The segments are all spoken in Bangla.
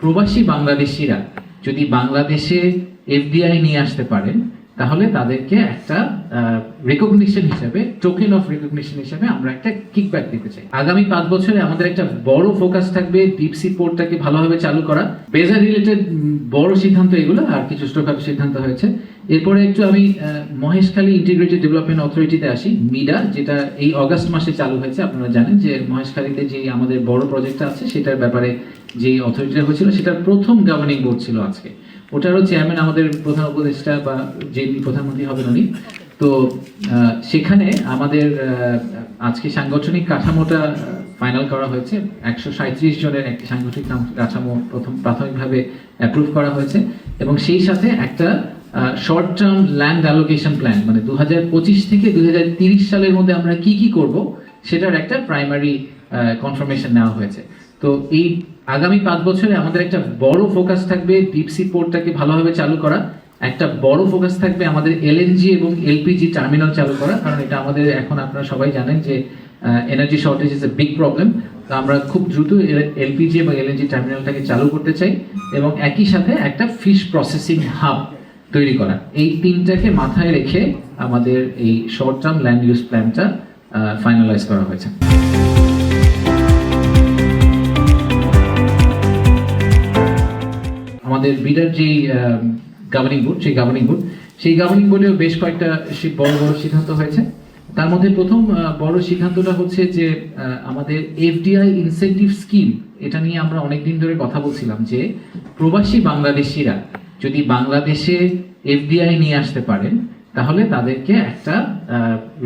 প্রবাসী বাংলাদেশিরা যদি বাংলাদেশে এফডিআই নিয়ে আসতে পারেন তাহলে তাদেরকে একটা রেকগনিশন হিসেবে, টোকেন অফ রেকগনিশন হিসেবে আমরা একটা কিকব্যাক দিতে চাই। আগামী 5 বছরে আমাদের একটা বড় ফোকাস থাকবে ডিপ সি পোর্টটাকে ভালোভাবে চালু করা। বেজার রিলেটেড বড় সিদ্ধান্ত এগুলো, আর কিছু ছোটখাটো সিদ্ধান্ত হয়েছে। এরপরে একটু আমি মহেশখালী ইন্টিগ্রেটেড ডেভেলপমেন্ট অথরিটিতে আসি, মিডা, যেটা এই অগাস্ট মাসে চালু হয়েছে। আপনারা জানেন যে মহেশখালীতে যে আমাদের বড় প্রজেক্টটা আছে সেটার ব্যাপারে যে অথরিটিটা হয়েছিল সেটার প্রথম গভর্নিং বোর্ড ছিল আজকে। ওটারও চেয়ারম্যান আমাদের প্রধান উপদেষ্টা বা যে প্রধানমন্ত্রী হবেন উনি। তো সেখানে আমাদের আজকে সাংগঠনিক কাঠামোটা ফাইনাল করা হয়েছে। 137 জনের একটি সাংগঠনিক কাঠামো প্রাথমিকভাবে অ্যাপ্রুভ করা হয়েছে, এবং সেই সাথে একটা short term land allocation plan, মানে 2025 থেকে 2030 সালের মধ্যে আমরা কি কি করব সেটার একটা প্রাইমারি কনফার্মেশন নেওয়া হয়েছে। তো এই আগামী 5 বছরে আমাদের একটা বড় ফোকাস থাকবে ডিপ সি পোর্টটাকে ভালোভাবে চালু করা। একটা বড় ফোকাস থাকবে আমাদের এলএনজি এবং এলপিজি টার্মিনাল চালু করা, কারণ এটা আমাদের এখন আপনারা সবাই জানেন যে energy shortage is a big problem. তো আমরা খুব দ্রুত এলপিজি এবং এলএনজি টার্মিনালটাকে চালু করতে চাই, এবং একই সাথে একটা ফিশ প্রসেসিং হাব তৈরি করা। এই তিনটাকে মাথায় রেখে আমাদের এই শর্ট টার্ম ল্যান্ড ইউজ প্ল্যানটা ফাইনালাইজ করা হয়েছে। আমাদের বিডার যে গভর্নিং বোর্ড, সেই গভর্নিং বোর্ডেও বেশ কয়েকটা বড় বড় সিদ্ধান্ত হয়েছে। তার মধ্যে প্রথম বড় সিদ্ধান্তটা হচ্ছে যে আমাদের এফডিআই ইনসেন্টিভ স্কিম, এটা নিয়ে আমরা অনেকদিন ধরে কথা বলছিলাম যে প্রবাসী বাংলাদেশিরা যদি বাংলাদেশে এফডিআই নিয়ে আসতে পারেন তাহলে তাদেরকে একটা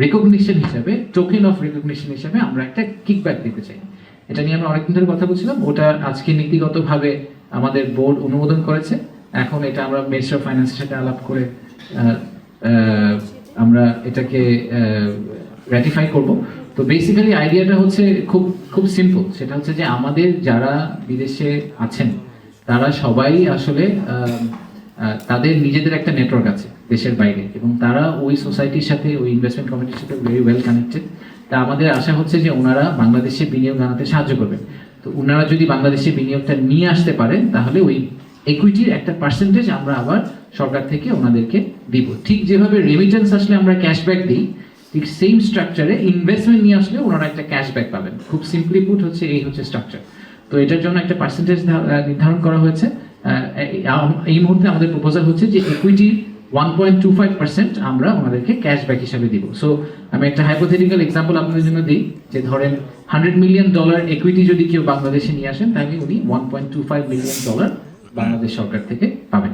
রেকগনিশন হিসেবে, টোকেন অফ রেকগনিশন হিসেবে আমরা একটা কিকব্যাক দিতে চাই। এটা নিয়ে আমরা অনেকদিন ধরে কথা বলছিলাম। ওটা আজকে নীতিগতভাবে আমাদের বোর্ড অনুমোদন করেছে। এখন এটা আমরা মিনিস্টার অফ ফাইন্যান্সের সাথে আলাপ করে আমরা এটাকে র্যাটিফাই করব। তো বেসিক্যালি আইডিয়াটা হচ্ছে খুব সিম্পল। সেটা হচ্ছে যে আমাদের যারা বিদেশে আছেন তারা সবাই আসলে তাদের নিজেদের একটা নেটওয়ার্ক আছে দেশের বাইরে, এবং তারা ওই সোসাইটির সাথে, ওই ইনভেস্টমেন্ট কমিটির সাথে ভেরি ওয়েল কানেক্টেড। তা আমাদের আশা হচ্ছে যে ওনারা বাংলাদেশে বিনিয়োগ আনাতে সাহায্য করবেন। তো ওনারা যদি বাংলাদেশে বিনিয়োগটা নিয়ে আসতে পারেন তাহলে ওই ইকুইটির একটা পার্সেন্টেজ আমরা আবার সরকার থেকে ওনাদেরকে দিব। ঠিক যেভাবে রেমিটেন্স আসলে আমরা ক্যাশব্যাক দিই, ঠিক সেম স্ট্রাকচারে ইনভেস্টমেন্ট নিয়ে আসলে ওনারা একটা ক্যাশব্যাক পাবেন। খুব সিম্পলি পুট হচ্ছে এই হচ্ছে স্ট্রাকচার। তো এটার জন্য একটা পার্সেন্টেজ নির্ধারণ করা হয়েছে। এই মুহূর্তে আমাদের প্রপোজাল হচ্ছে যে ইকুইটি 1.25% আমরা ওনাদেরকে ক্যাশব্যাক হিসাবে দিব। সো আমি একটা হাইপোথেটিক্যাল এক্সাম্পল আপনাদের জন্য দিই, যে ধরেন $100 মিলিয়ন ইকুইটি যদি কেউ বাংলাদেশে নিয়ে আসেন তাহলে উনি $1.25 মিলিয়ন বাংলাদেশ সরকার থেকে পাবেন।